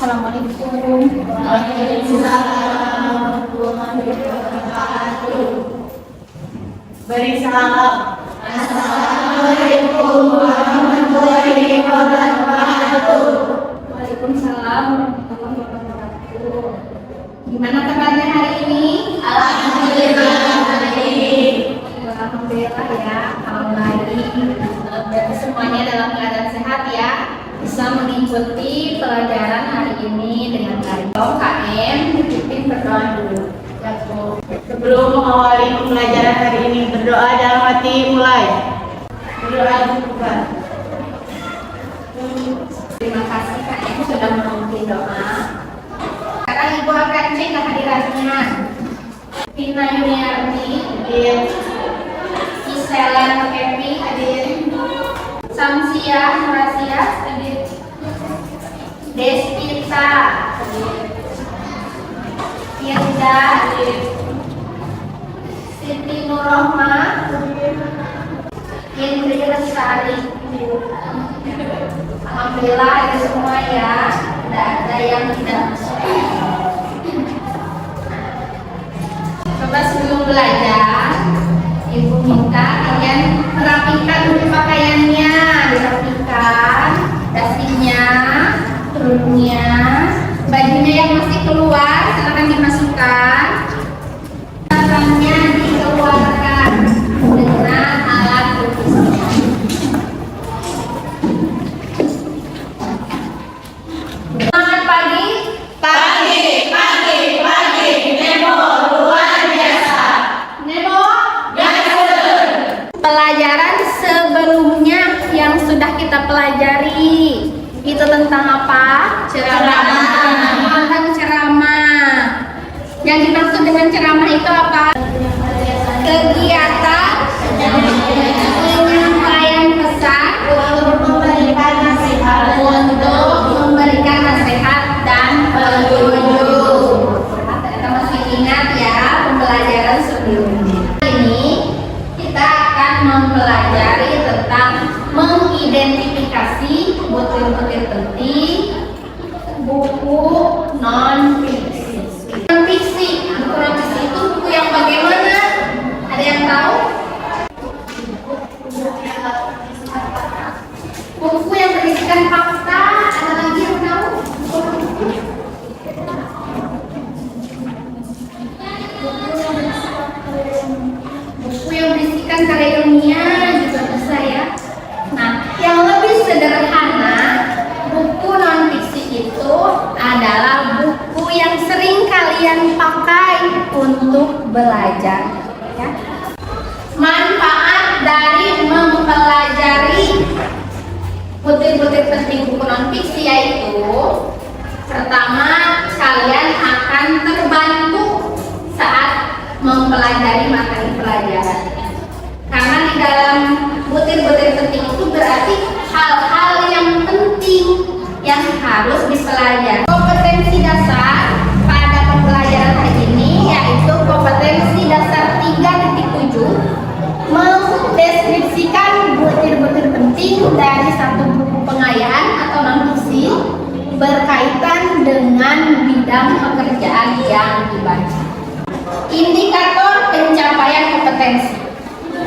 Assalamualaikum. Waalaikumsalam warahmatullahi wabarakatuh. Beri salam. Assalamualaikum warahmatullahi wabarakatuh. Waalaikumsalam warahmatullahi wabarakatuh. Gimana kabarnya hari ini? Alhamdulillah baik. Alhamdulillah ya, kalau baik. Berarti semuanya dalam keadaan sehat ya. Bisa mengikuti pelajaran hari ini dengan baik. KM dipimpin berdoa dulu. Ya, Bu. Sebelum mengawali pembelajaran hari ini, berdoa dalam hati mulai. Berdoa juga. Terima kasih KM sudah memimpin doa. Sekarang Ibu akan cek kehadirannya. Vina Yuniarti hadir. Isela Kepi hadir. Samsia Rasia hadir. Despita hadir. Firda hadir. Siti Nurrohma hadir. Indri Lestari hadir. Alhamdulillah ada semua ya. Tidak ada yang tidak masuk. Coba sebelum belajar, Ibu minta kalian merapikan dulu pakaiannya, dirapikan, dasinya, perutnya, bajunya yang masih keluar silakan dimasukkan, tangannya dikeluarkan dengan alat bersih. Selamat pagi. Pagi. Nemo luar biasa. Nemo. Pelajaran sebelumnya yang sudah kita pelajari itu tentang apa? Ceramah. Tentang ceramah. Yang dimaksud dengan ceramah itu apa? Kegiatan penyampaian pesan Untuk memberikan nasihat. dan petunjuk. Kita masih ingat ya pembelajaran sebelumnya. Ini kita akan mempelajari tentang mengidentifikasi butir-butir penting buku non-fiksi. Non-fiksi, buku non-fiksi itu buku yang bagaimana? Ada yang tahu? Buku yang berisikan fakta. Ada lagi yang tahu? Buku yang berisikan karya ilmiah juga bisa ya. Nah, yang lebih sederhana, buku non-fiksi itu adalah buku yang sering kalian pakai untuk belajar. Ya. Manfaat dari mempelajari butir-butir penting buku non-fiksi yaitu pertama, kalian akan terbantu saat mempelajari materi pelajaran. Karena di dalam butir-butir penting itu berarti hal-hal yang penting yang harus dipelajari. Kompetensi dasar pada pembelajaran hari ini yaitu kompetensi dasar 3.7, mendeskripsikan butir-butir penting dari satu buku pengayaan atau non-fiksi berkaitan dengan bidang pekerjaan yang dibaca. Indikator pencapaian kompetensi.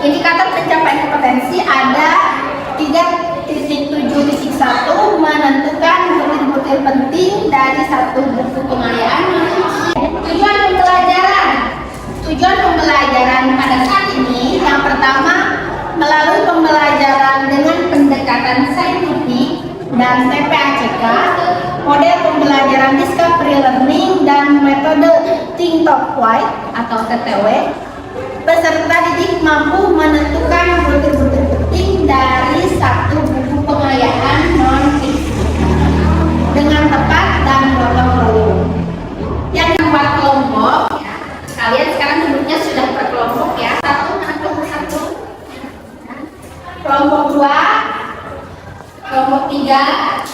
Indikator pencapaian kompetensi ada 3.7.1, menentukan butir-butir penting dari satu buku pengayaan non-fiksi. Tujuan pembelajaran. Tujuan pembelajaran pada saat ini yang pertama melalui pembelajaran dengan pendekatan saintifik dan TPACK, model pembelajaran discovery learning dan metode Think Talk Write atau TTW, peserta didik mampu menentukan butir-butir penting dari satu buku pengayaan non-fiksi dengan tepat dan gotong royong. Yang membuat kelompok, ya, kalian sekarang duduknya sudah berkelompok ya. Satu, mana kelompok satu? Kelompok 2, kelompok 3,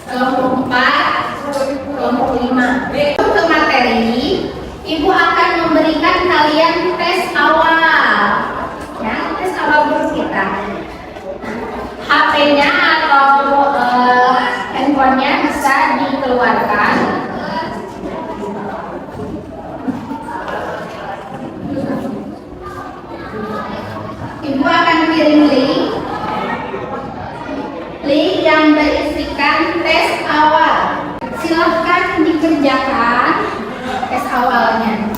kelompok 4, kelompok 5. Untuk materi, Ibu akan memberikan kalian tes awal, ya, tes awal grup kita. HP-nya atau handphonenya bisa dikeluarkan keluarkan. Ibu akan kirim link yang berisikan tes awal. Silahkan dikerjakan tes awalnya.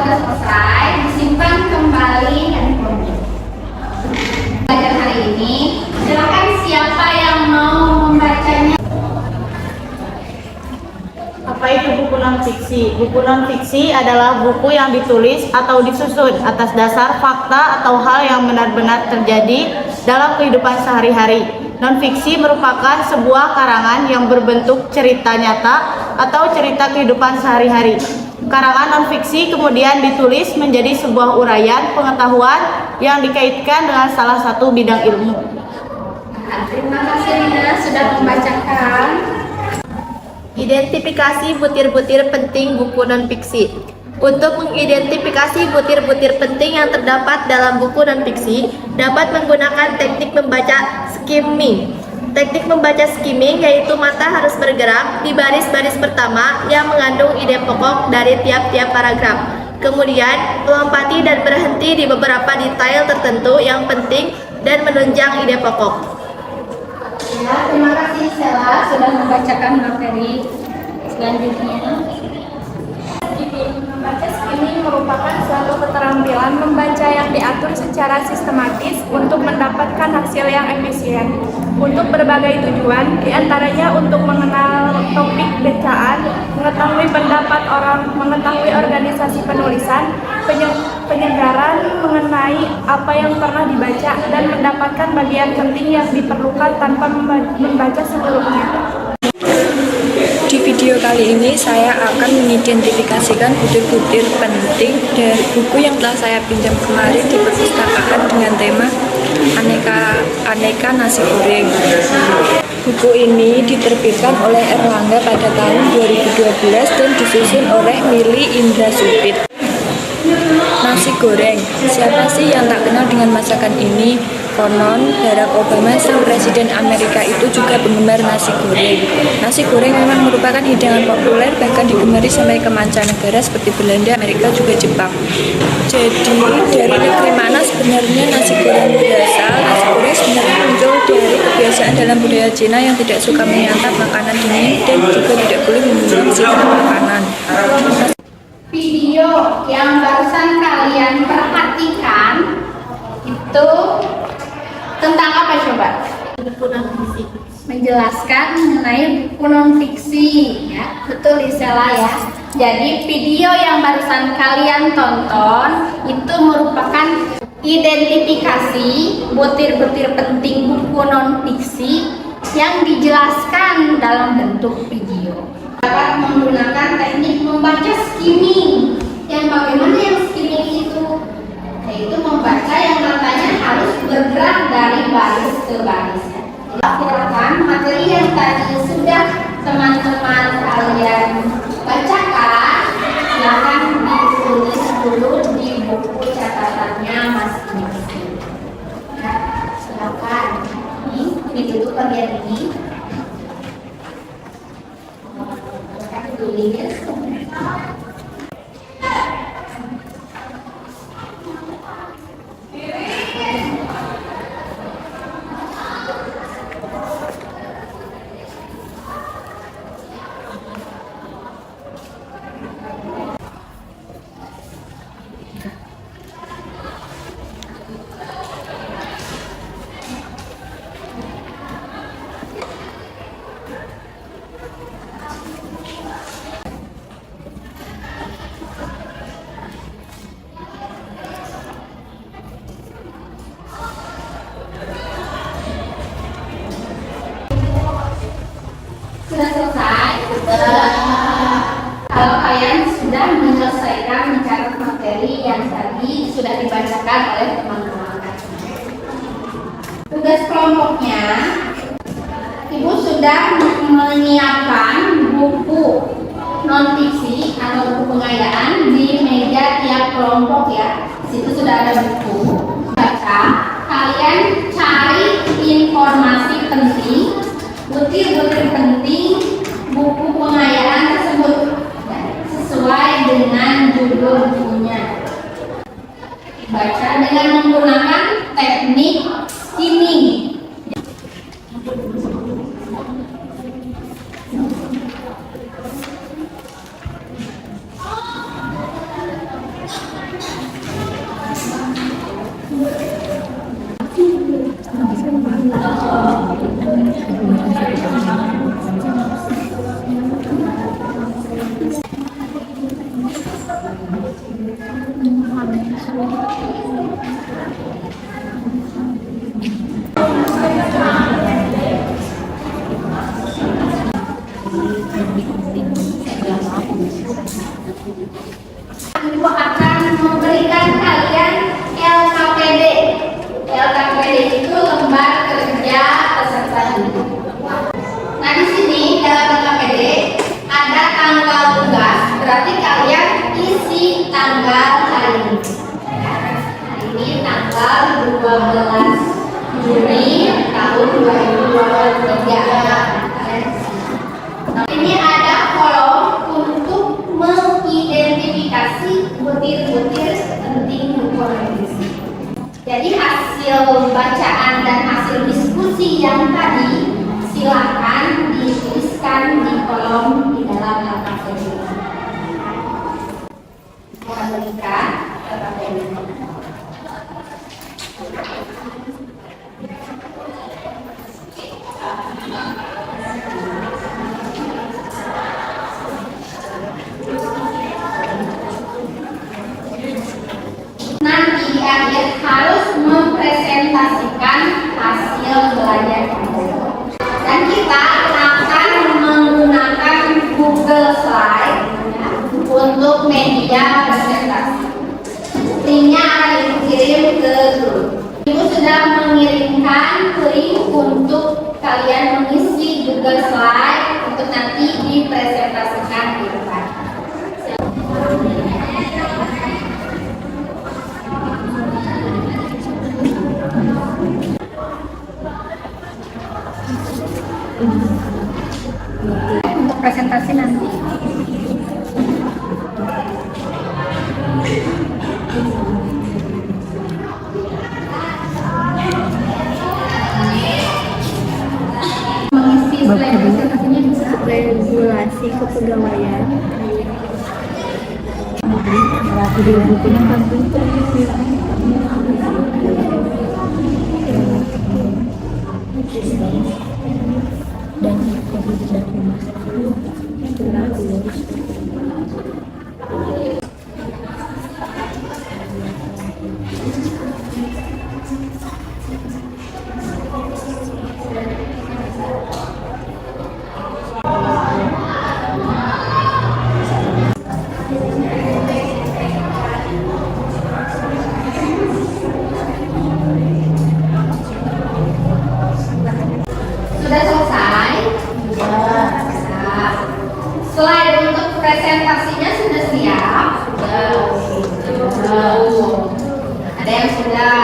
Sudah selesai, disimpan kembali handphonenya. Belajar hari ini, silakan siapa yang mau membacanya. Apa itu buku non-fiksi? Buku non-fiksi adalah buku yang ditulis atau disusun atas dasar fakta atau hal yang benar-benar terjadi dalam kehidupan sehari-hari. Non-fiksi merupakan sebuah karangan yang berbentuk cerita nyata atau cerita kehidupan sehari-hari. Karangan non-fiksi kemudian ditulis menjadi sebuah uraian pengetahuan yang dikaitkan dengan salah satu bidang ilmu. Terima kasih Rina sudah membacakan. Identifikasi butir-butir penting buku non-fiksi. Untuk mengidentifikasi butir-butir penting yang terdapat dalam buku non-fiksi, dapat menggunakan teknik membaca skimming. Teknik membaca skimming yaitu mata harus bergerak di baris-baris pertama yang mengandung ide pokok dari tiap-tiap paragraf. Kemudian, melompati dan berhenti di beberapa detail tertentu yang penting dan menunjang ide pokok. Ya, terima kasih Sela sudah membacakan materi selanjutnya. Membaca skimming merupakan suatu keterampilan membaca yang diatur secara sistematis untuk mendapatkan hasil yang efisien untuk berbagai tujuan, diantaranya untuk mengenal topik bacaan, mengetahui pendapat orang, mengetahui organisasi penulisan, penyegaran mengenai apa yang pernah dibaca, dan mendapatkan bagian penting yang diperlukan tanpa membaca sebelumnya. Di video kali ini saya akan mengidentifikasikan butir-butir penting dari buku yang telah saya pinjam kemarin di perpustakaan dengan tema Aneka Nasi Goreng. Buku ini diterbitkan oleh Erlangga pada tahun 2012 dan disusun oleh Mili Indra Supit. Nasi goreng, siapa sih yang tak kenal dengan masakan ini? Konon, Barack Obama, sang presiden Amerika itu juga penggemar nasi goreng. Nasi goreng memang merupakan hidangan populer, bahkan digemari sampai ke mancanegara seperti Belanda, Amerika, juga Jepang. Jadi, dari negeri mana sebenarnya nasi goreng berasal? Nasi goreng sebenarnya muncul dari kebiasaan dalam budaya Cina yang tidak suka menyantap makanan dingin dan juga tidak boleh meminum sisa makanan. Video yang barusan kalian perhatikan itu tentang apa coba? Buku non-fiksi. Menjelaskan mengenai buku non-fiksi, ya. Betul Isela ya. Jadi video yang barusan kalian tonton itu merupakan identifikasi butir-butir penting buku non-fiksi yang dijelaskan dalam bentuk video. Dapat menggunakan teknik membaca skimming. Yang bagaimana yang skimming itu? Yaitu membaca yang katanya harus bergerak dari baris ke baris. Silakan materi yang tadi sudah teman-teman kalian bacakan, silakan ditulis dulu di buku catatannya masing-masing. Ya, silakan. Ini dulu bagian ini. Tulis. kelompoknya, Ibu sudah menyiapkan buku non-fiksi atau buku pengayaan di meja tiap kelompok ya. Di situ sudah ada buku. Baca, kalian cari informasi penting, butir-butir penting buku pengayaan tersebut sesuai dengan judul bukunya. Baca dengan menggunakan teknik skimming. Ibu akan memberikan kalian LKPD. LKPD itu lembar kerja peserta didik. Nah, di sini dalam LKPD ada tanggal tugas, berarti kalian isi tanggal hari ini. Hari ini tanggal 12 Juni tahun 2023. Ini ada kolom untuk mengidentifikasi butir-butir penting buku revisi. Jadi hasil bacaan dan hasil diskusi yang tadi silakan dituliskan di kolom di dalam LKPD. Mohon berikan LKPD. Nanti di akhir harus mempresentasikan hasil belajar dan kita akan menggunakan Google Slide untuk media presentasi. Linknya akan dikirim ke grup. Ibu sudah mengirimkan link untuk kalian mengisi Google Slide untuk nanti dipresentasikan di depan. Untuk presentasi nanti. Mengisi slide presentasinya bisa Regulasi kepegawaian. Sudah selesai? Slide untuk presentasinya sudah siap? Ada yang sudah.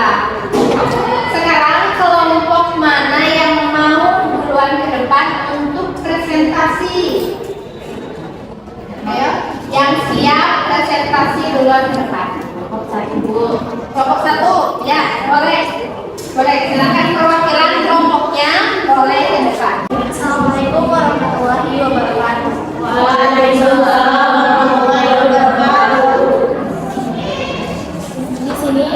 Sekarang kelompok mana yang mau duluan ke depan untuk presentasi? Ayo, yang siap presentasi duluan ke depan. Kelompok satu, ya boleh. Boleh, silakan perwakilan kelompoknya boleh ke depan. Assalamualaikum warahmatullahi wabarakatuh. Waalaikumsalam warahmatullahi wabarakatuh. Di sini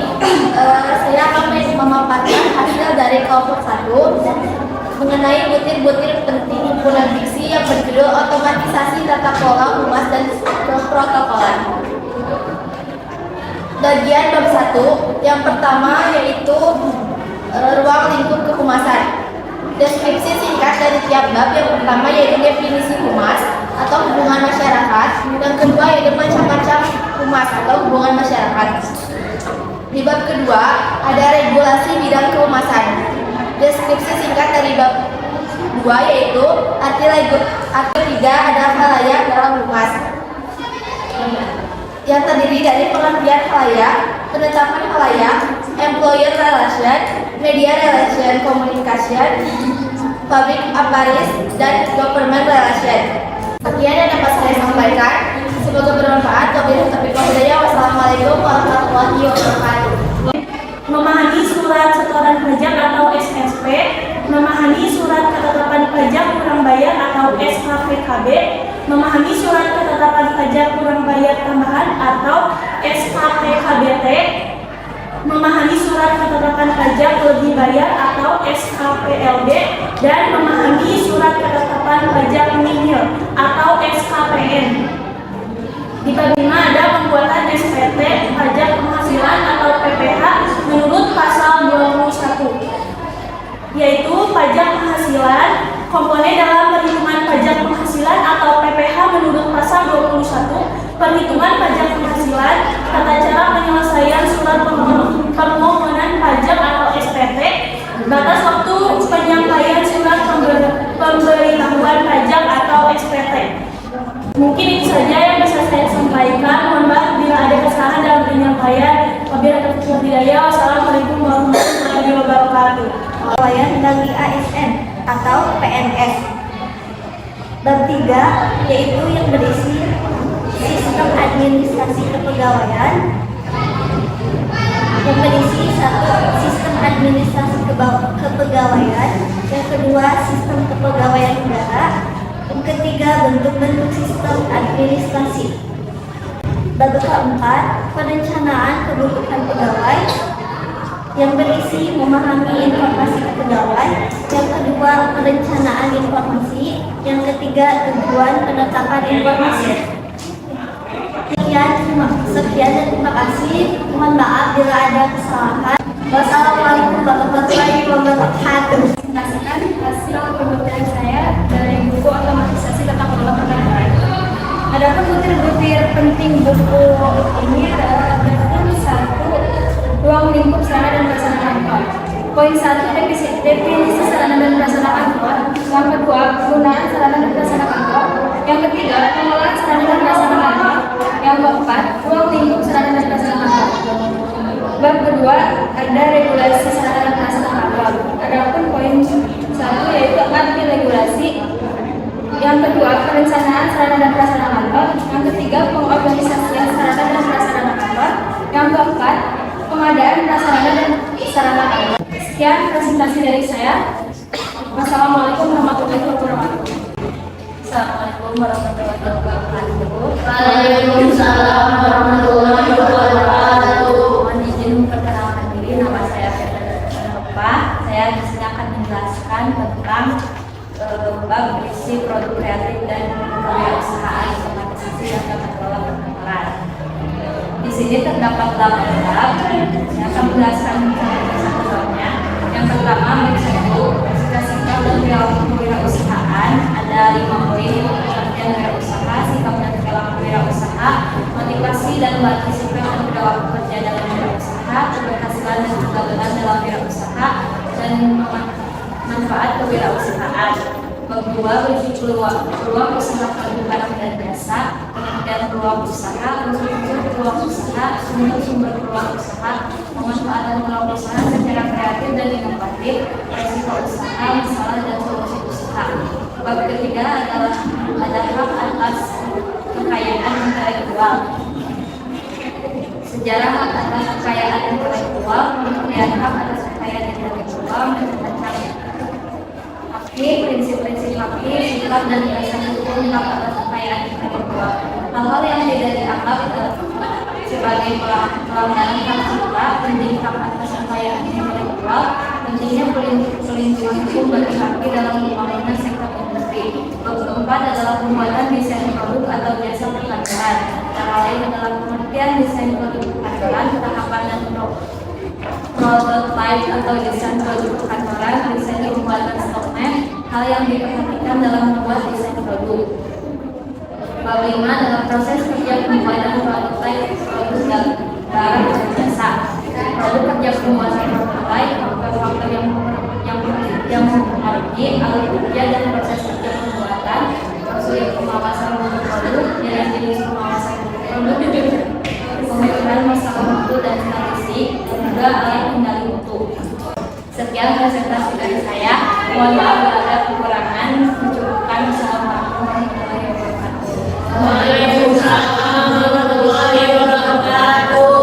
saya akan memaparkan hasil dari kelompok 1 mengenai butir-butir penting himpunan fiksi yang berjudul Otomatisasi Tata Kelola Humas dan Keprotokolan. Bagian bab 1 yang pertama yaitu ruang lingkup kehumasan. Deskripsi singkat dari tiap bab. Yang pertama yaitu definisi humas atau hubungan masyarakat. Yang kedua yaitu macam-macam humas atau hubungan masyarakat. Di bab kedua ada regulasi bidang kehumasan. Deskripsi singkat dari bab 2 yaitu arti 3 adalah khalayak dalam luas yang terdiri dari pengertian khalayak, penetapan khalayak, employer relation, media relation, communication, public affairs, dan government relation. Sekian yang dapat saya sampaikan. Semoga bermanfaat. Wassalamualaikum warahmatullahi wabarakatuh. Memahami surat setoran pajak atau SSP, memahami surat ketetapan pajak kurang bayar atau SKPKB, memahami surat ketetapan pajak kurang bayar tambahan atau SKPKBT, memahami surat ketetapan pajak lebih bayar atau SKPLB, dan memahami surat ketetapan pajak nihil atau SKPN. Di bab 5 ada pembuatan SPT pajak penghasilan atau PPH menurut pasal 21, yaitu pajak penghasilan komponen dalam perhitungan pajak penghasilan atau PPH menurut pasal 21, perhitungan pajak penghasilan, tata cara penyelesaian surat permohonan pajak atau SPT, batas waktu penyampaian surat pemberitahuan pajak atau SPT. Mungkin itu saja yang bisa saya sampaikan. Mohon maaf bila ada kesalahan dalam penyampaian. Wabillahi taufiq wal hidayah. Wassalamualaikum warahmatullahi wabarakatuh. Pegawaian bagi ASN atau PNS. Bab 3 yaitu yang berisi sistem administrasi kepegawaian. Yang berisi 1. Sistem administrasi kepegawaian. Yang kedua, sistem kepegawaian negara. Yang ketiga, bentuk-bentuk sistem administrasi. Bab keempat, perencanaan kebutuhan pegawai yang berisi memahami informasi pegawai. Yang kedua, perencanaan informasi. Yang ketiga, tujuan penetapan informasi. Sekian dan terima kasih. Mohon maaf bila ada kesalahan. Wassalamualaikum warahmatullahi wabarakatuh. Presentasikan hasil penelitian saya dari buku otomatisasi tentang pengelolaan pegawai. Adapun butir-butir penting buku ini adalah adapun 1. Ruang lingkup sarana dan prasarana kantor. Poin 1, definisi sarana dan prasarana kantor. Yang kedua, penggunaan sarana dan prasarana kantor. Yang ketiga, pengelolaan sarana dan prasarana kantor. Yang keempat, ruang lingkup sarana dan prasarana kantor. Bab kedua, ada regulasi sarana dan prasarana kantor. Adapun poin 1 yaitu arti regulasi. Yang kedua, perencanaan sarana dan prasarana kantor. Yang ketiga, pengorganisasian sarana dan prasarana kantor. Yang keempat, pengadaan prasarana dan sarana kantor. Sekian presentasi dari saya. Wassalamualaikum warahmatullahi wabarakatuh. Assalamualaikum warahmatullahi wabarakatuh. Waalaikumsalam warahmatullahi wabarakatuh. Mohon izin memperkenalkan diri, nama saya Fetha. Saya di sini akan menjelaskan tentang bab berisi produk kreatif dan kewirausahaan otomatisasi dan tata kelola perkantoran. Di sini terdapat 8 bab. Saya akan menjelaskan satu-satunya. Yang pertama, sikap dan kewirausahaan. Ada 5 poin. Pengertian wirausaha, sikap dan perilaku wirausaha, motivasi dan latih sipil dan perilaku kerja dalam wirausaha, keberhasilan dan kegagalan dalam wirausaha, dan manfaat kewirausahaan. Bab 2 berisi peluang usaha produk barang dan jasa, pengertian peluang usaha, unsur peluang usaha, sumber peluang usaha, pemanfaatan peluang usaha secara kreatif dan inovatif, resiko usaha, masalah dan solusi usaha. Bab ketiga adalah ada hak atas kekayaan intelektual. Sejarah hak atas kekayaan intelektual, pengertian hak atas kekayaan intelektual, macam haki, prinsip-prinsip haki, sikap dan dasar hukum hak atas kekayaan intelektual. Hal-hal yang tidak dianggap sebagai pelanggaran hak cipta, penting hak atas kekayaan intelektual, pentingnya pelindungan hukum bagi haki dalam pembangunan sektor industri. Bab keempat adalah pembuatan desain produk atau jasa perkantoran. Antara lain adalah pengertian desain produk perkantoran, tahapan dan product life atau desain produk perkantoran, desain pembuatan stoknya, hal yang diperhatikan dalam membuat desain produk. Bab 5 adalah proses kerja pembuatan prototipe produk dan barang dan jasa. Produk kerja pembuatan prototipe, faktor yang yang mempengaruhi alur kerja dan proses kerja pembuatan, maksud pengawasan produk, nilai jenis pengawasan produk, pengaturan masalah mutu dan statistik, dan juga alat kendali mutu. Sekian presentasi dari saya. Mohon maaf bila ada kekurangan. Mencukupkan. Assalamualaikum warahmatullahi wabarakatuh. Waalaikumsalam warahmatullahi wabarakatuh.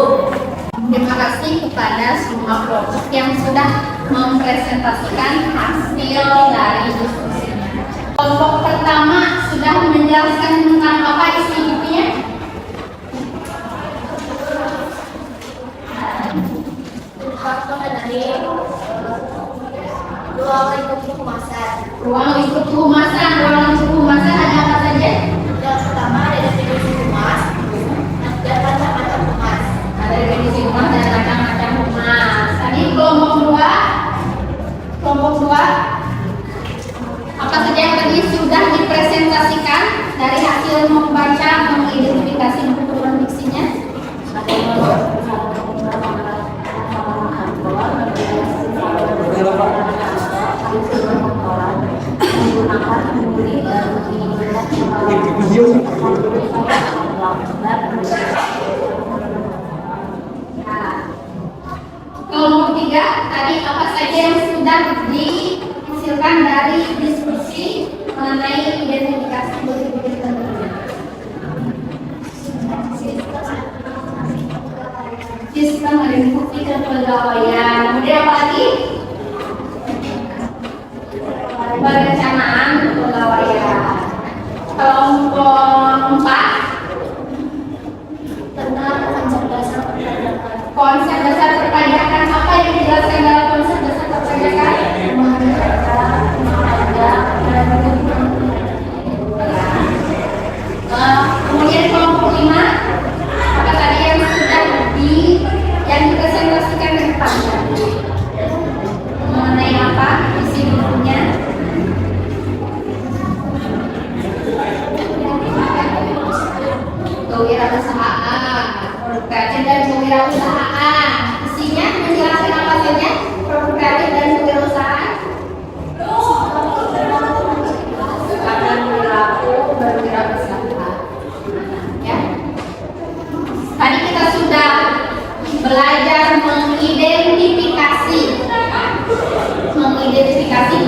Terima kasih kepada semua kelompok yang sudah mempresentasikan hasil dari diskusinya. Kelompok pertama sudah menjelaskan tentang apa isi bukunya. Ruang lingkup kehumasan. Ruang lingkup kehumasan. Ruang lingkup kehumasan ada apa saja? Yang pertama ada definisi humas dan macam-macam humas. Ada definisi humas dan macam-macam humas. Tadi kelompok dua apa saja yang tadi sudah dipresentasikan dari hasil membaca, mengidentifikasi buku dan diksinya? Kelompok tiga tadi apa saja yang sudah dihasilkan dari diskusi mengenai identifikasi butir-butir penting? Sistem identifikasi kepegawaian. Kemudian apa lagi? Perencanaan kepegawaian. Kelompok 4 Tentang konsep dasar perpajakan. konsep dasar perpajakan. Apa yang dijelaskan dalam konsep dasar perpajakan? Memahami cara pajak dan Kemudian kelompok 5 apa tadi yang sudah dipresentasikan ke depan mengenai apa isi bukunya? Kewirausahaan, produk kreatif dan kewirausahaan. Isinya menjelaskan apa saja? Produk kreatif dan kewirausahaan. Akan berlaku berwirausaha. Ya. Tadi kita sudah belajar mengidentifikasi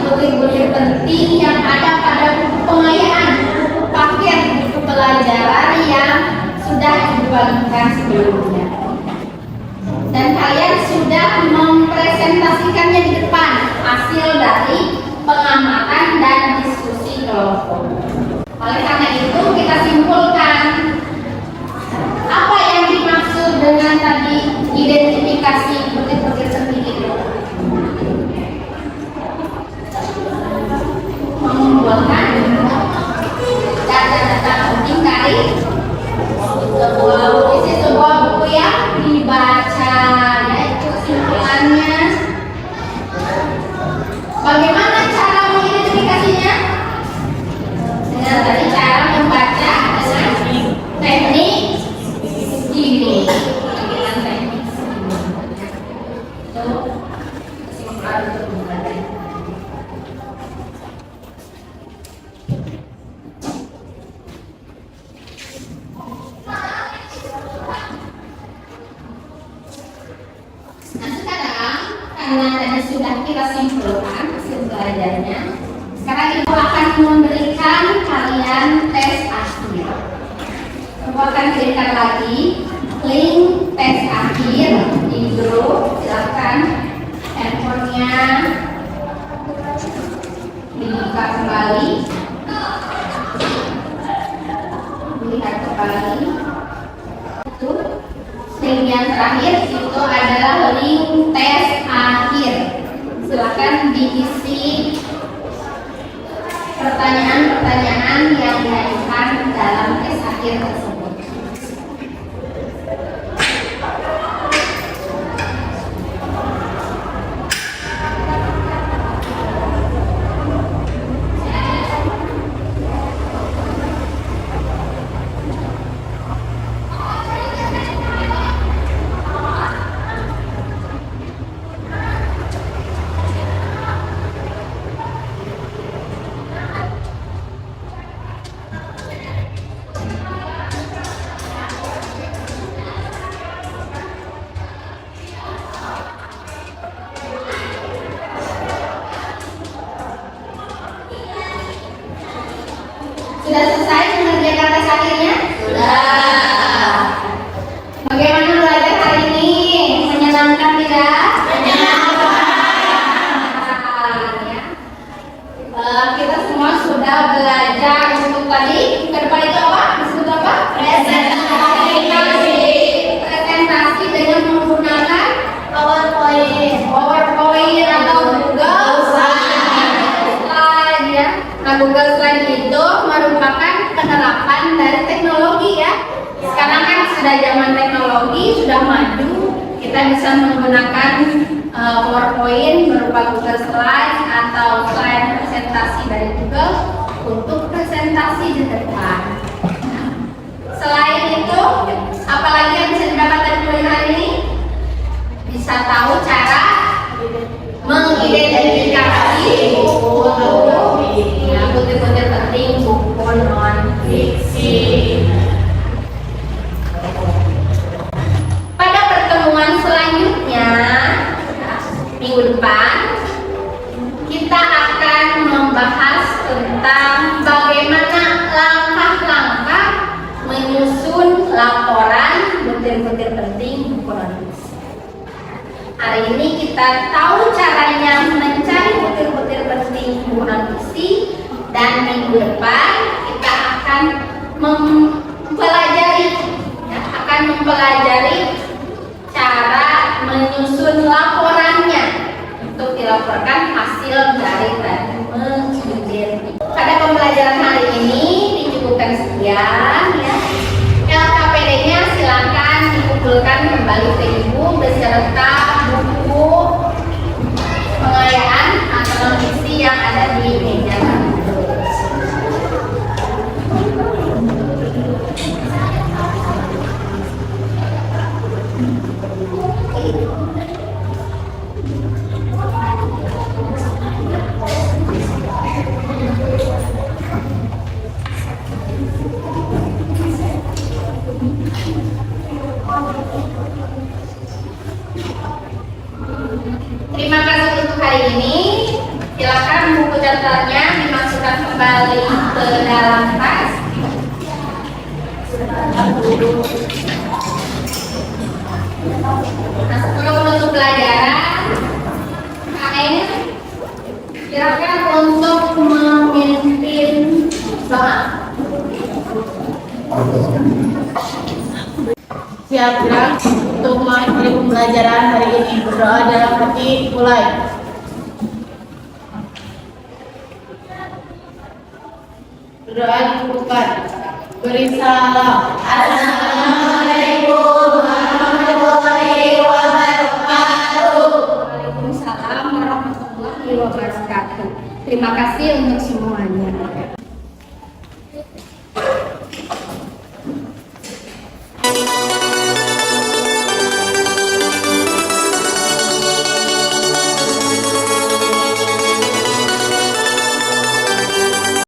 butir-butir penting yang ada pada buku pengayaan, buku paket, buku pelajaran yang sudah dibagikan sebelumnya. Dan kalian sudah mempresentasikannya di depan hasil dari pengamatan dan diskusi kelompok. Oleh karena itu kita simpulkan apa yang dimaksud dengan tadi identifikasi butir-butir penting itu. Mengumpulkan data-data penting dari sebuah buku yang dibaca, yaitu kesimpulannya. Bagaimana cara mengidentifikasinya? Dengan tadi cara membaca dengan teknik skimming. Dengan teknik skimming. Itu kesimpulan untuk membaca. Nah sekarang karena tadi sudah kita simpulkan hasil belajarnya, sekarang ibu akan memberikan kalian tes akhir. Ibu akan berikan lagi link tes akhir di grup. Silakan handphonenya dibuka kembali, lihat kembali. Itu link yang terakhir itu adalah link tes akhir. Silakan diisi pertanyaan-pertanyaan yang diajukan dalam tes akhir tersebut. Sudah selesai mengerjakan tes akhirnya? Sudah. Bagaimana belajar hari ini? Menyenangkan tidak? Kita semua sudah belajar untuk tadi. Ke depan itu apa? Disebut apa? Presentasi dengan menggunakan PowerPoint atau Google Slide ya. Nah, Google Slide itu merupakan penerapan dari teknologi ya. Sekarang kan sudah zaman teknologi, sudah maju. Kita bisa menggunakan PowerPoint berupa Google Slide atau slide presentasi dari Google untuk presentasi di depan. Selain itu, apalagi yang bisa didapat dari kuliah hari ini? Bisa tahu cara mengidentifikasi butir-butir penting buku non fiksi. Pada pertemuan selanjutnya minggu depan kita akan membahas tentang bagaimana langkah-langkah menyusun laporan butir-butir penting buku non fiksi. Hari ini kita tahu caranya mencari butir-butir penting buku non fiksi, dan minggu depan kita akan mempelajari cara menyusun laporannya untuk dilaporkan hasil dari tadi mengidentifikasi. Pada pembelajaran hari ini dicukupkan sekian ya. LKPD-nya silakan dikumpulkan kembali ke ibu beserta buku pengayaan atau non fiksi yang ada di meja. Terima kasih untuk hari ini. Silakan buku daftarnya dimasukkan kembali ke dalam tas. Nah, sebelum menutup pelajaran, KN silakan untuk memimpin doa. Siap gerak untuk mengakhiri pembelajaran hari ini. Berdoa dalam hati, mulai. Berdoa dicukupkan. Beri salam. Assalamualaikum warahmatullahi wabarakatuh. Waalaikumsalam warahmatullahi wabarakatuh. Terima kasih untuk